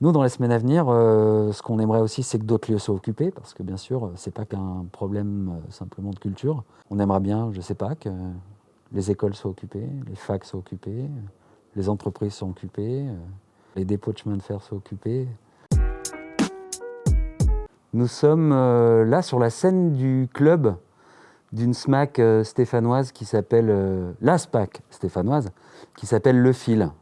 Nous, dans les semaines à venir, ce qu'on aimerait aussi, c'est que d'autres lieux soient occupés, parce que bien sûr, c'est pas qu'un problème simplement de culture. On aimerait bien, je sais pas, que les écoles soient occupées, les facs soient occupées, les entreprises soient occupées, les dépôts de chemin de fer soient occupés. Nous sommes là sur la scène du club d'une SMAC stéphanoise qui s'appelle, la SPAC stéphanoise, qui s'appelle Le Fil,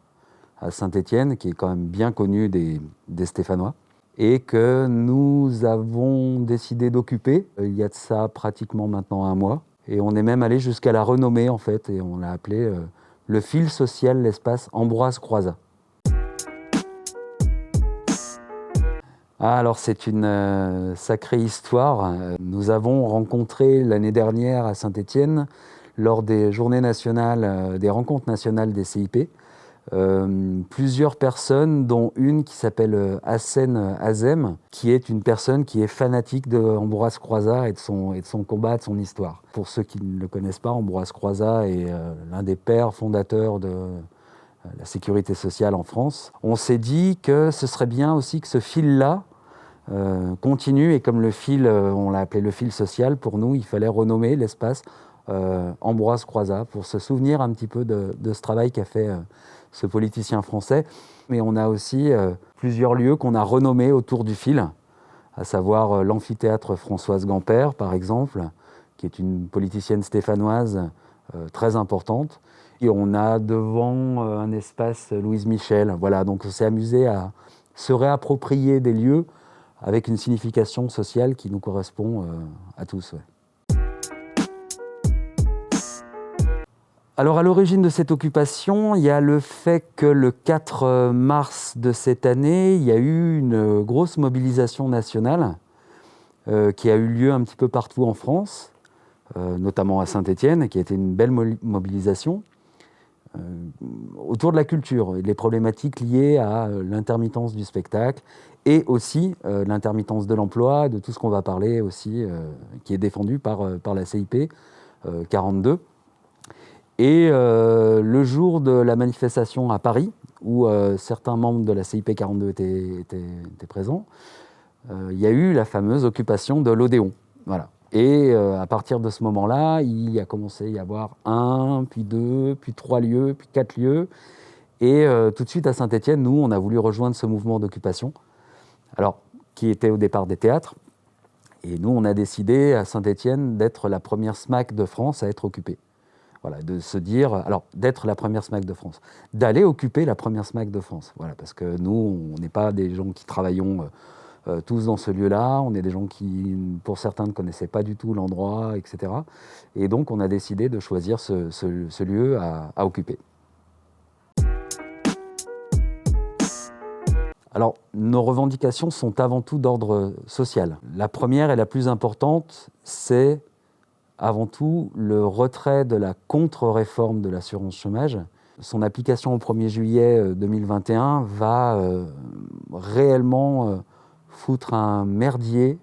à Saint-Étienne, qui est quand même bien connu des Stéphanois, et que nous avons décidé d'occuper il y a de ça pratiquement maintenant un mois. Et on est même allé jusqu'à la renommer en fait, et on l'a appelé Le Fil social, l'espace Ambroise Croizat. Ah, alors c'est une sacrée histoire. Nous avons rencontré l'année dernière à Saint-Étienne, lors des journées nationales, des rencontres nationales des CIP, plusieurs personnes, dont une qui s'appelle Hassen Azem, qui est une personne qui est fanatique de Ambroise Croizat et de son combat, de son histoire. Pour ceux qui ne le connaissent pas, Ambroise Croizat est l'un des pères fondateurs de la sécurité sociale en France. On s'est dit que ce serait bien aussi que ce fil-là continue, et comme le fil, on l'a appelé le fil social, pour nous, il fallait renommer l'espace Ambroise Croizat pour se souvenir un petit peu de ce travail qu'a fait ce politicien français. Mais on a aussi plusieurs lieux qu'on a renommés autour du fil, à savoir l'amphithéâtre Françoise Gamper, par exemple, qui est une politicienne stéphanoise très importante. Et on a devant un espace Louise Michel. Voilà, donc on s'est amusé à se réapproprier des lieux avec une signification sociale qui nous correspond à tous. Ouais. Alors à l'origine de cette occupation, il y a le fait que le 4 mars de cette année, il y a eu une grosse mobilisation nationale qui a eu lieu un petit peu partout en France, notamment à Saint-Étienne, qui a été une belle mobilisation autour de la culture et des problématiques liées à l'intermittence du spectacle et aussi l'intermittence de l'emploi, de tout ce qu'on va parler aussi, qui est défendu par la CIP 42. Et le jour de la manifestation à Paris, où certains membres de la CIP 42 étaient présents, il y a eu la fameuse occupation de l'Odéon. Voilà. Et à partir de ce moment-là, il a commencé à y avoir 1, puis 2, puis 3 lieux, puis 4 lieux. Et tout de suite à Saint-Étienne, nous, on a voulu rejoindre ce mouvement d'occupation, alors qui était au départ des théâtres. Et nous, on a décidé à Saint-Étienne d'être la première SMAC de France à être occupée. Voilà, de se dire, alors d'être la première SMAC de France, d'aller occuper la première SMAC de France. Voilà, parce que nous, on n'est pas des gens qui travaillons tous dans ce lieu-là, on est des gens qui, pour certains, ne connaissaient pas du tout l'endroit, etc. Et donc, on a décidé de choisir ce lieu à occuper. Alors, nos revendications sont avant tout d'ordre social. La première et la plus importante, c'est avant tout le retrait de la contre-réforme de l'assurance chômage. Son application au 1er juillet 2021 va réellement foutre un merdier,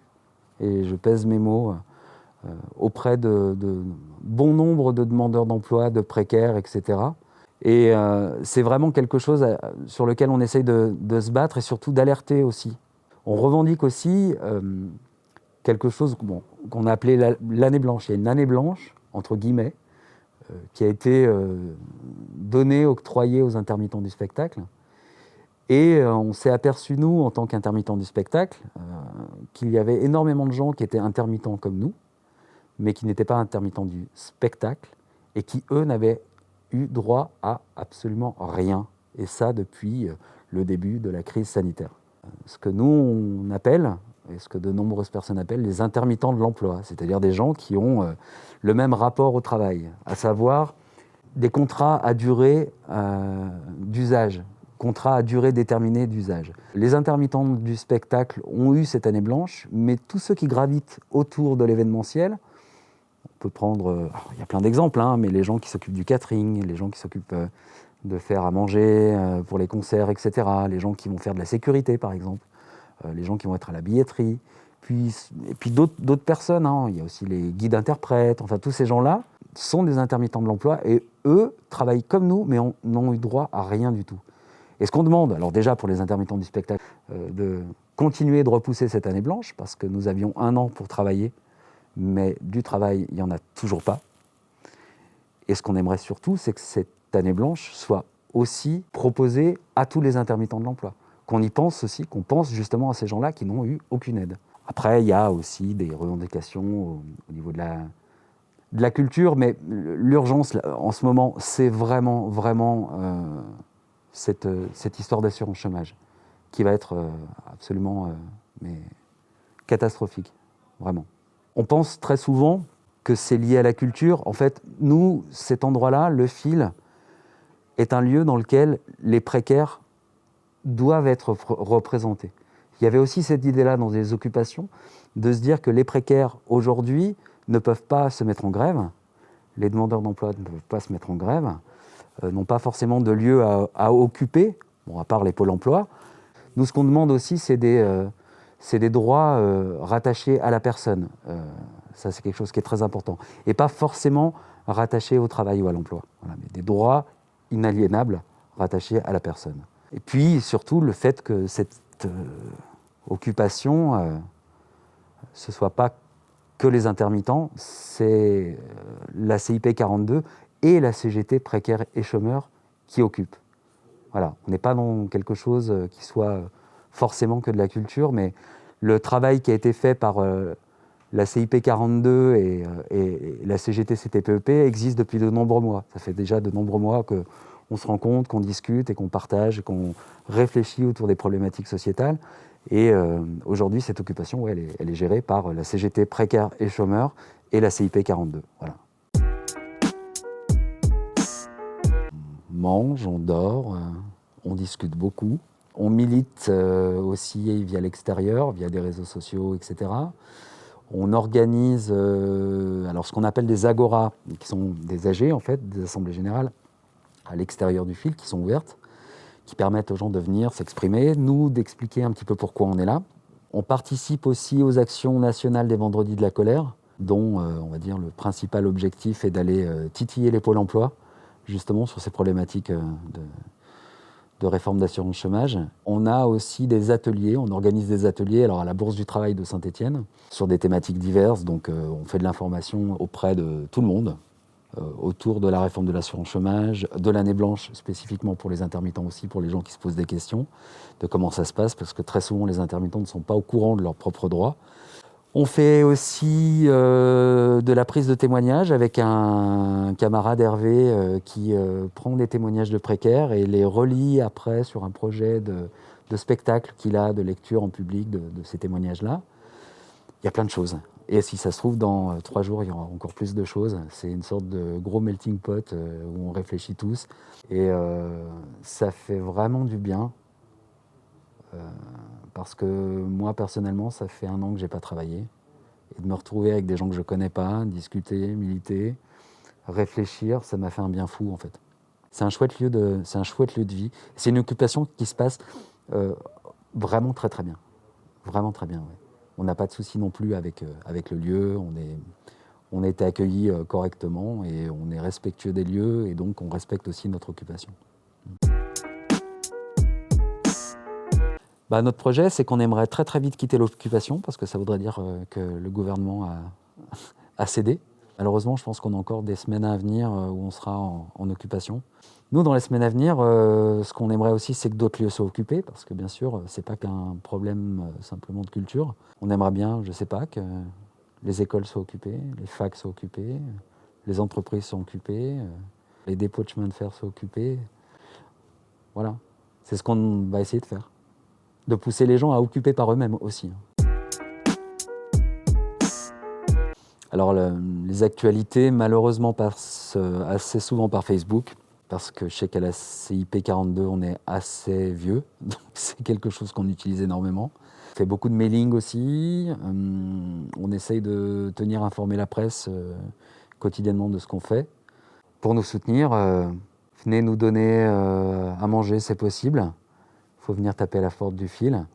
et je pèse mes mots, auprès de bon nombre de demandeurs d'emploi, de précaires, etc. Et c'est vraiment quelque chose sur lequel on essaye de se battre et surtout d'alerter aussi. On revendique aussi quelque chose qu'on a appelé l'année blanche. Il y a une année blanche, entre guillemets, qui a été donnée, octroyée aux intermittents du spectacle. Et on s'est aperçu, nous, en tant qu'intermittents du spectacle, qu'il y avait énormément de gens qui étaient intermittents comme nous, mais qui n'étaient pas intermittents du spectacle, et qui, eux, n'avaient eu droit à absolument rien. Et ça, depuis le début de la crise sanitaire. Ce que nous, on appelle, et ce que de nombreuses personnes appellent, les intermittents de l'emploi, c'est-à-dire des gens qui ont le même rapport au travail, à savoir des contrats à durée d'usage, contrats à durée déterminée d'usage. Les intermittents du spectacle ont eu cette année blanche, mais tous ceux qui gravitent autour de l'événementiel, on peut prendre, il y a plein d'exemples, mais les gens qui s'occupent du catering, les gens qui s'occupent de faire à manger pour les concerts, etc., les gens qui vont faire de la sécurité, par exemple, les gens qui vont être à la billetterie, et puis d'autres personnes, il y a aussi les guides interprètes, enfin tous ces gens-là sont des intermittents de l'emploi et eux travaillent comme nous mais n'ont eu droit à rien du tout. Et ce qu'on demande, alors déjà pour les intermittents du spectacle, de continuer de repousser cette année blanche, parce que nous avions 1 an pour travailler, mais du travail, il n'y en a toujours pas. Et ce qu'on aimerait surtout, c'est que cette année blanche soit aussi proposée à tous les intermittents de l'emploi. Qu'on y pense aussi, qu'on pense justement à ces gens-là qui n'ont eu aucune aide. Après, il y a aussi des revendications au niveau de la culture, mais l'urgence en ce moment, c'est vraiment cette histoire d'assurance chômage qui va être absolument mais catastrophique, vraiment. On pense très souvent que c'est lié à la culture. En fait, nous, cet endroit-là, le Fil, est un lieu dans lequel les précaires doivent être représentés. Il y avait aussi cette idée-là dans les occupations, de se dire que les précaires, aujourd'hui, ne peuvent pas se mettre en grève, les demandeurs d'emploi ne peuvent pas se mettre en grève, n'ont pas forcément de lieu à occuper, bon, à part les pôles emploi. Nous, ce qu'on demande aussi, c'est des droits rattachés à la personne. Ça, c'est quelque chose qui est très important. Et pas forcément rattachés au travail ou à l'emploi. Voilà, mais des droits inaliénables rattachés à la personne. Et puis, surtout, le fait que cette occupation, ce ne soit pas que les intermittents, c'est la CIP 42 et la CGT précaire et chômeur qui occupent. Voilà, on n'est pas dans quelque chose qui soit forcément que de la culture, mais le travail qui a été fait par la CIP 42 et la CGT CTPEP existe depuis de nombreux mois. Ça fait déjà de nombreux mois qu'on se rencontre, qu'on discute et qu'on partage, qu'on réfléchit autour des problématiques sociétales. Et aujourd'hui, cette occupation, ouais, elle est gérée par la CGT précaire et chômeur et la CIP 42. Voilà. On mange, on dort, on discute beaucoup. On milite aussi via l'extérieur, via des réseaux sociaux, etc. On organise alors ce qu'on appelle des agoras, qui sont des AG, en fait, des assemblées générales à l'extérieur du Fil, qui sont ouvertes, qui permettent aux gens de venir s'exprimer, nous d'expliquer un petit peu pourquoi on est là. On participe aussi aux actions nationales des Vendredis de la colère, dont on va dire le principal objectif est d'aller titiller les pôles emploi, justement sur ces problématiques de réforme d'assurance chômage. On a aussi des ateliers, on organise des ateliers alors à la Bourse du Travail de Saint-Étienne, sur des thématiques diverses, donc on fait de l'information auprès de tout le monde, autour de la réforme de l'assurance chômage, de l'année blanche spécifiquement pour les intermittents aussi, pour les gens qui se posent des questions, de comment ça se passe, parce que très souvent les intermittents ne sont pas au courant de leurs propres droits. On fait aussi de la prise de témoignages avec un camarade Hervé qui prend des témoignages de précaires et les relie après sur un projet de spectacle qu'il a, de lecture en public de ces témoignages-là. Il y a plein de choses. Et si ça se trouve, dans 3 jours, il y aura encore plus de choses. C'est une sorte de gros melting pot où on réfléchit tous. Et ça fait vraiment du bien. Parce que moi, personnellement, ça fait 1 an que je n'ai pas travaillé. Et de me retrouver avec des gens que je ne connais pas, discuter, militer, réfléchir, ça m'a fait un bien fou, en fait. C'est un chouette lieu de vie. C'est une occupation qui se passe vraiment très, très bien. Vraiment très bien, ouais. On n'a pas de soucis non plus avec le lieu. On a été accueillis correctement et on est respectueux des lieux et donc on respecte aussi notre occupation. Notre projet, c'est qu'on aimerait très très vite quitter l'occupation parce que ça voudrait dire que le gouvernement a cédé. Malheureusement, je pense qu'on a encore des semaines à venir où on sera en occupation. Nous, dans les semaines à venir, ce qu'on aimerait aussi, c'est que d'autres lieux soient occupés parce que bien sûr, c'est pas qu'un problème simplement de culture. On aimerait bien, je sais pas, que les écoles soient occupées, les facs soient occupées, les entreprises soient occupées, les dépôts de chemin de fer soient occupés. Voilà, c'est ce qu'on va essayer de faire. De pousser les gens à occuper par eux-mêmes aussi. Alors les actualités, malheureusement, passent assez souvent par Facebook, parce que je sais qu'à la CIP 42, on est assez vieux, donc c'est quelque chose qu'on utilise énormément. On fait beaucoup de mailing aussi, on essaye de tenir informée la presse quotidiennement de ce qu'on fait. Pour nous soutenir, venez nous donner à manger, c'est possible. Il faut venir taper à la porte du Fil.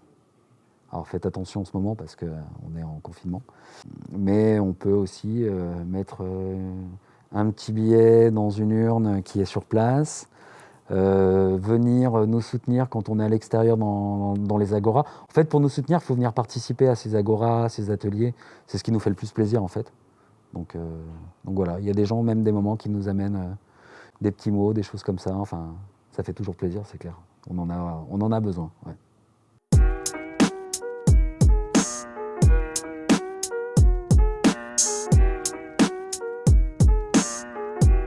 Alors faites attention en ce moment parce qu'on est en confinement. Mais on peut aussi mettre un petit billet dans une urne qui est sur place. venir nous soutenir quand on est à l'extérieur dans les agoras. En fait, pour nous soutenir, il faut venir participer à ces agoras, à ces ateliers. C'est ce qui nous fait le plus plaisir, en fait. Donc voilà, il y a des gens, même des moments, qui nous amènent des petits mots, des choses comme ça. Enfin, ça fait toujours plaisir, c'est clair. On en a besoin. Ouais.